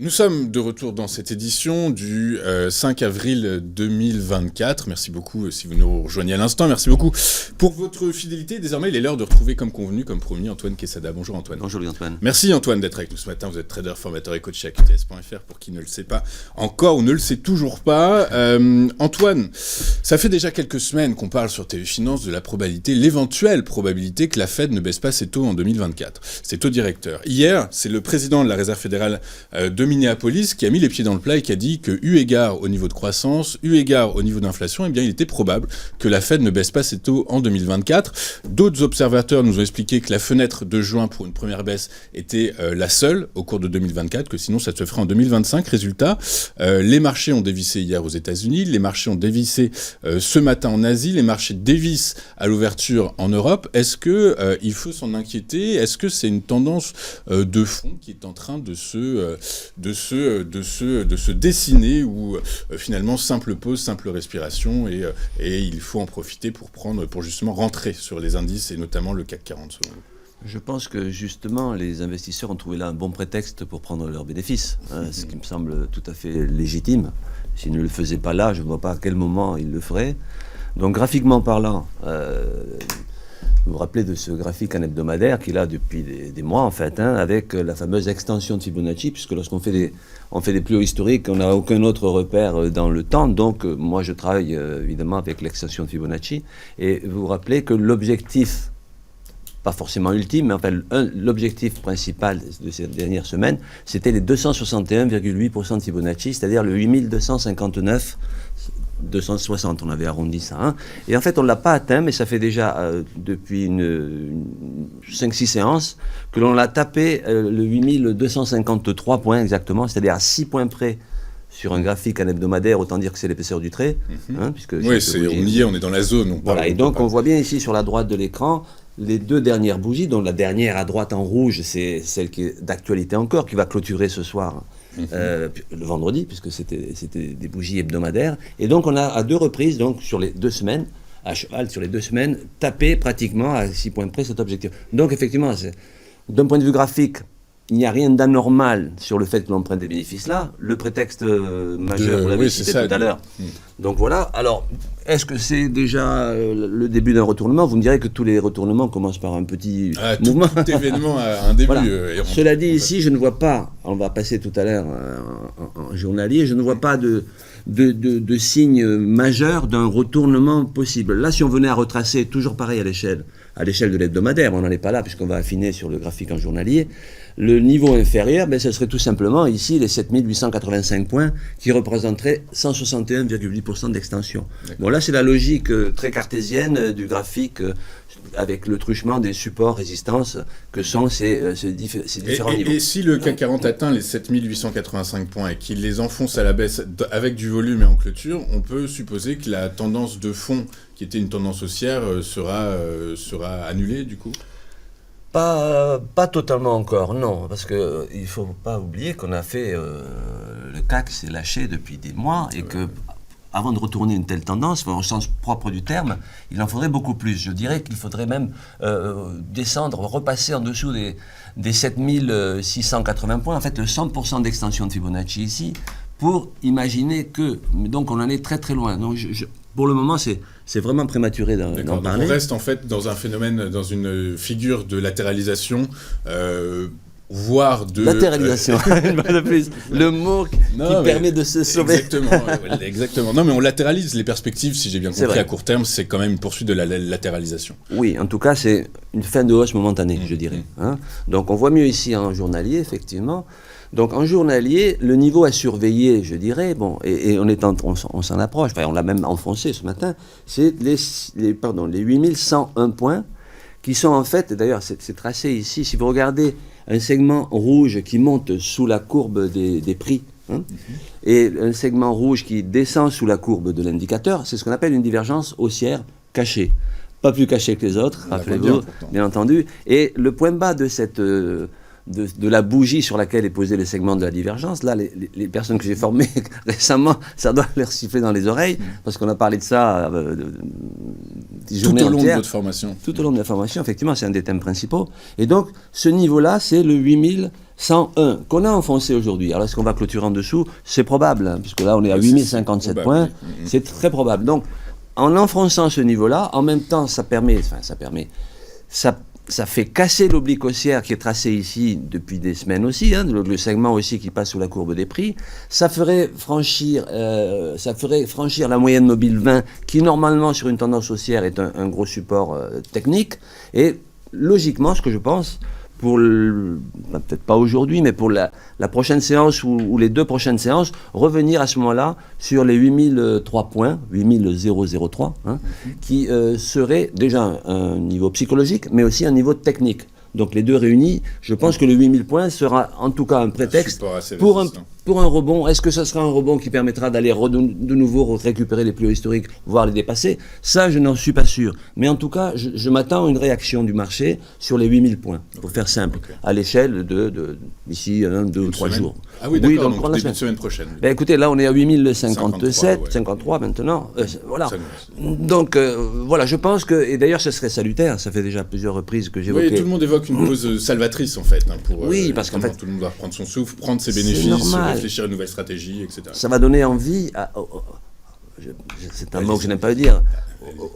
Nous sommes de retour dans cette édition du 5 avril 2024. Merci beaucoup si vous nous rejoignez à l'instant. Merci beaucoup pour votre fidélité. Désormais, il est l'heure de retrouver comme convenu, comme promis, Antoine Quesada. Bonjour Antoine. Bonjour Antoine. Merci Antoine d'être avec nous ce matin. Vous êtes trader, formateur et coach chez AQTS.fr pour qui ne le sait pas encore ou ne le sait toujours pas. Antoine, ça fait déjà quelques semaines qu'on parle sur TV Finance de la probabilité, l'éventuelle probabilité que la Fed ne baisse pas ses taux en 2024. Ses taux directeurs. Hier, c'est le président de la Réserve fédérale de Minneapolis qui a mis les pieds dans le plat et qui a dit que, eu égard au niveau de croissance, eu égard au niveau d'inflation, eh bien, il était probable que la Fed ne baisse pas ses taux en 2024. D'autres observateurs nous ont expliqué que la fenêtre de juin pour une première baisse était la seule au cours de 2024, que sinon ça se ferait en 2025. Résultat, les marchés ont dévissé hier aux États-Unis, les marchés ont dévissé ce matin en Asie, les marchés dévissent à l'ouverture en Europe. Est-ce que il faut s'en inquiéter? Est-ce que c'est une tendance de fond qui est en train de se dessiner où finalement simple pause, simple respiration et il faut en profiter pour justement rentrer sur les indices et notamment le CAC 40 selon vous? Je pense que justement les investisseurs ont trouvé là un bon prétexte pour prendre leurs bénéfices, ce qui me semble tout à fait légitime. S'ils ne le faisaient pas là, je ne vois pas à quel moment ils le feraient. Donc graphiquement parlant, vous vous rappelez de ce graphique en hebdomadaire qu'il a depuis des mois en fait, avec la fameuse extension de Fibonacci, puisque lorsqu'on fait des plus hauts historiques, on n'a aucun autre repère dans le temps. Donc moi je travaille évidemment avec l'extension de Fibonacci. Et vous vous rappelez que l'objectif, pas forcément ultime, mais enfin l'objectif principal de ces dernières semaines, c'était les 261,8% de Fibonacci, c'est-à-dire le 8259. 260, on avait arrondi ça. Et en fait, on ne l'a pas atteint, mais ça fait déjà depuis 5-6 séances que l'on l'a tapé le 8253 points exactement, c'est-à-dire à 6 points près sur un graphique en hebdomadaire, autant dire que c'est l'épaisseur du trait. Puisque oui, on est dans la zone. Voilà, et donc on voit bien ici sur la droite de l'écran les deux dernières bougies, dont la dernière à droite en rouge, c'est celle qui est d'actualité encore, qui va clôturer ce soir. Le vendredi, puisque c'était des bougies hebdomadaires. Et donc on a à deux reprises, donc sur les 2 semaines, à cheval sur les 2 semaines, tapé pratiquement à 6 points près cet objectif. Donc effectivement, d'un point de vue graphique, il n'y a rien d'anormal sur le fait que l'on prenne des bénéfices là. Le prétexte majeur, vous l'avez cité tout à l'heure. Donc voilà. Alors, est-ce que c'est déjà le début d'un retournement? Vous me direz que tous les retournements commencent par un petit mouvement. Tout événement a un début. Voilà. Cela dit, ici, je ne vois pas, on va passer tout à l'heure en journalier, je ne vois pas de signe majeur d'un retournement possible. Là, si on venait à retracer, toujours pareil à l'échelle de l'hebdomadaire, on n'en est pas là puisqu'on va affiner sur le graphique en journalier, le niveau inférieur, ce serait tout simplement ici les 7885 points qui représenteraient 161,8% d'extension. Bon, là, c'est la logique très cartésienne du graphique avec le truchement des supports résistances que sont ces différents niveaux. Et si le CAC 40 atteint les 7885 points et qu'il les enfonce à la baisse avec du volume et en clôture, on peut supposer que la tendance de fond, qui était une tendance haussière, sera annulée du coup? Pas totalement encore, non, parce qu'il ne faut pas oublier qu'on a fait, le CAC s'est lâché depuis des mois et que avant de retourner une telle tendance, au sens propre du terme, il en faudrait beaucoup plus. Je dirais qu'il faudrait même descendre, repasser en dessous des 7680 points, en fait le 100% d'extension de Fibonacci ici, pour imaginer que, donc on en est très très loin. Donc pour le moment, c'est vraiment prématuré d'en parler. On reste en fait dans un phénomène, dans une figure de latéralisation, voire de... Latéralisation, le mot qui permet de se sauver. Exactement. Non, mais on latéralise les perspectives, si j'ai bien compris, à court terme, c'est quand même une poursuite de la latéralisation. Oui, en tout cas, c'est une fin de hausse momentanée, je dirais. Donc on voit mieux ici en journalier, effectivement. Donc en journalier, le niveau à surveiller, je dirais, et on s'en approche, on l'a même enfoncé ce matin, c'est les 8101 points qui sont en fait, d'ailleurs c'est tracé ici, si vous regardez un segment rouge qui monte sous la courbe des prix, et un segment rouge qui descend sous la courbe de l'indicateur, c'est ce qu'on appelle une divergence haussière cachée. Pas plus cachée que les autres, rappelez-vous, bien entendu. Et le point bas de cette... De la bougie sur laquelle est posé le segment de la divergence. Là, les personnes que j'ai formées récemment, ça doit leur siffler dans les oreilles, parce qu'on a parlé de ça tout au long de votre formation. Tout au long de la formation, effectivement, c'est un des thèmes principaux. Et donc, ce niveau-là, c'est le 101 qu'on a enfoncé aujourd'hui. Alors est-ce qu'on va clôturer en dessous? C'est probable, hein, puisque là on est à 8057 points, c'est très probable. Donc en enfonçant ce niveau-là, en même temps ça fait casser l'oblique haussière qui est tracé ici depuis des semaines aussi, hein, le segment aussi qui passe sous la courbe des prix. Ça ferait franchir la moyenne mobile 20 qui normalement sur une tendance haussière est un gros support technique. Et logiquement, ce que je pense, peut-être pas aujourd'hui, mais pour la prochaine séance ou les 2 prochaines séances, revenir à ce moment-là sur les 8003 points, 8003, hein, qui serait déjà un niveau psychologique, mais aussi un niveau technique. Donc les deux réunis, je pense que le 8000 points sera en tout cas un prétexte pour un rebond. Est-ce que ce sera un rebond qui permettra d'aller de nouveau récupérer les plus hauts historiques, voire les dépasser? Ça, je n'en suis pas sûr. Mais en tout cas, je m'attends à une réaction du marché sur les 8000 points, pour faire simple, à l'échelle d'ici 1, 2 ou 3 jours. Ah oui, d'accord, donc début de semaine prochaine. Ben, écoutez, là, on est à 8057, 53 maintenant. Voilà. Donc, voilà, je pense que, et d'ailleurs, ce serait salutaire, ça fait déjà plusieurs reprises que j'évoquais. Oui, tout le monde évoque une pause salvatrice, en fait, hein, pour parce qu'en fait, tout le monde doit reprendre son souffle, prendre ses bénéfices, réfléchir à une nouvelle stratégie, etc. Ça va donner envie, c'est un mot que je n'aime pas dire,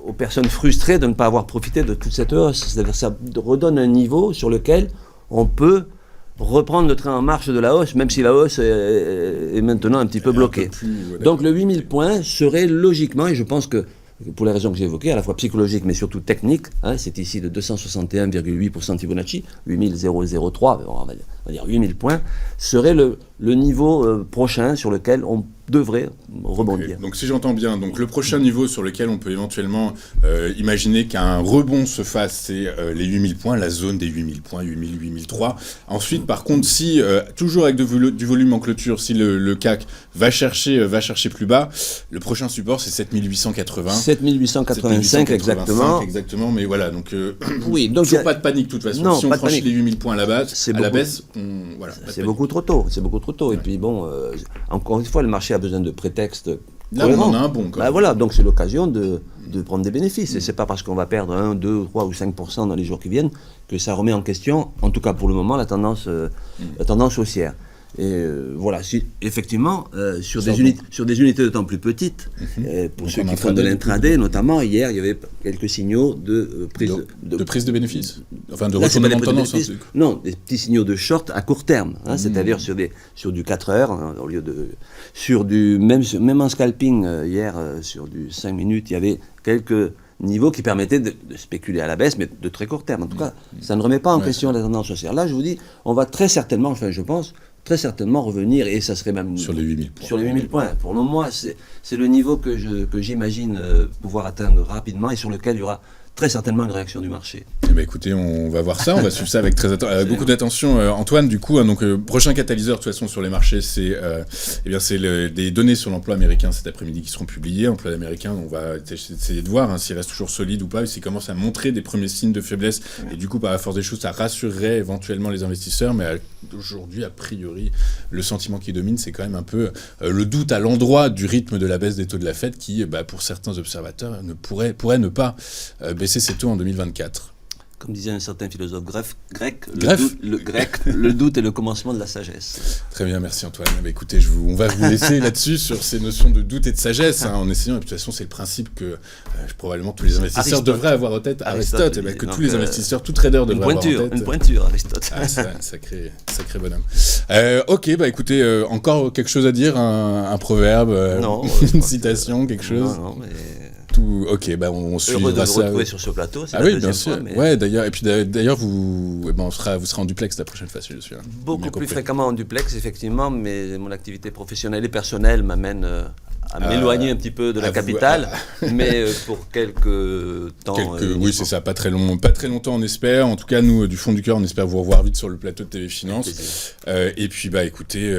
aux personnes frustrées de ne pas avoir profité de toute cette hausse. C'est-à-dire que ça redonne un niveau sur lequel on peut reprendre le train en marche de la hausse, même si la hausse est maintenant un petit peu bloquée. Donc le 8000 points serait logiquement, et je pense que pour les raisons que j'ai évoquées, à la fois psychologiques mais surtout techniques, hein, c'est ici de 261,8% Fibonacci, 8003, on va dire 8000 points, serait le niveau prochain sur lequel on devrait rebondir. Okay. Donc si j'entends bien, donc le prochain niveau sur lequel on peut éventuellement imaginer qu'un rebond se fasse, c'est les 8000 points, la zone des 8000 points, 8000, 8003. Ensuite, par contre, si, toujours avec du volume en clôture, si le CAC va chercher plus bas, le prochain support c'est 7880. 7885 exactement. Exactement, mais voilà, donc, oui, donc toujours pas de panique de toute façon. Non, si on franchit les 8000 points à la baisse, voilà. C'est beaucoup trop tôt, Ouais. Et puis bon, encore une fois, le marché a besoin de prétextes. Là, on en a un bon. Voilà, donc c'est l'occasion de prendre des bénéfices. Et c'est pas parce qu'on va perdre 1, 2, 3 ou 5% dans les jours qui viennent que ça remet en question, en tout cas pour le moment, la tendance haussière. Et voilà, si, effectivement, sur des unités de temps plus petites, pour ceux qui font de l'intraday, notamment, hier, il y avait quelques signaux de prise de bénéfices. Enfin, de retournement de tendance. Non, des petits signaux de short à court terme, hein, c'est-à-dire sur du 4 heures, hein, au lieu de... Même en scalping, hier, sur du 5 minutes, il y avait quelques niveaux qui permettaient de spéculer à la baisse, mais de très court terme. En tout cas, ça ne remet pas en question la tendance haussière. Là, je vous dis, on va très certainement, enfin, je pense, très certainement revenir, et ça serait même sur les 8000 points. Sur les 8000 points. Pour le moment, c'est le niveau que j'imagine pouvoir atteindre rapidement et sur lequel il y aura très certainement une réaction du marché. Eh bien, écoutez, on va voir ça, on va suivre ça avec beaucoup d'attention. Antoine, du coup, donc prochain catalyseur de toute façon sur les marchés, c'est des données sur l'emploi américain cet après-midi qui seront publiées. L'emploi américain, on va essayer de voir s'il reste toujours solide ou pas, et s'il commence à montrer des premiers signes de faiblesse. Et du coup, par la force des choses, ça rassurerait éventuellement les investisseurs. Mais aujourd'hui, a priori, le sentiment qui domine, c'est quand même un peu le doute à l'endroit du rythme de la baisse des taux de la Fed qui, pour certains observateurs, pourrait ne pas baisser ses taux en 2024. Comme disait un certain philosophe grec, le doute est le commencement de la sagesse. Très bien, merci Antoine. Écoutez, on va vous laisser là-dessus sur ces notions de doute et de sagesse, en essayant, et de toute façon c'est le principe que probablement tous les investisseurs devraient avoir en tête. Aristote, que tous les investisseurs, tout trader devrait avoir en tête. Une pointure, Aristote. Sacré bonhomme. Ok, écoutez, encore quelque chose à dire, un proverbe, une citation, quelque chose. Non, mais... Ok, on suivra ça. Heureux de vous retrouver sur ce plateau. Oui, bien sûr. Ouais, d'ailleurs, vous serez en duplex la prochaine fois, si je suis. Beaucoup plus fréquemment en duplex, effectivement, mais mon activité professionnelle et personnelle m'amène à m'éloigner un petit peu de la capitale, mais pour quelques temps. Oui, c'est ça, pas très longtemps, on espère. En tout cas, nous, du fond du cœur, on espère vous revoir vite sur le plateau de TV Finance. Et puis, écoutez,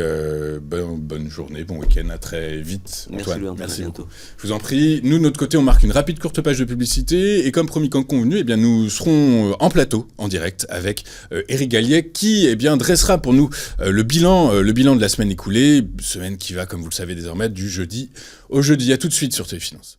bonne journée, bon week-end, à très vite. Antoine. Merci bientôt. Je vous en prie. Nous, de notre côté, on marque une rapide courte page de publicité, et comme promis, comme convenu, nous serons en plateau, en direct, avec Éric Galliet, qui dressera pour nous le bilan de la semaine écoulée, semaine qui va, comme vous le savez désormais, du jeudi au jeudi. À tout de suite sur TV Finance.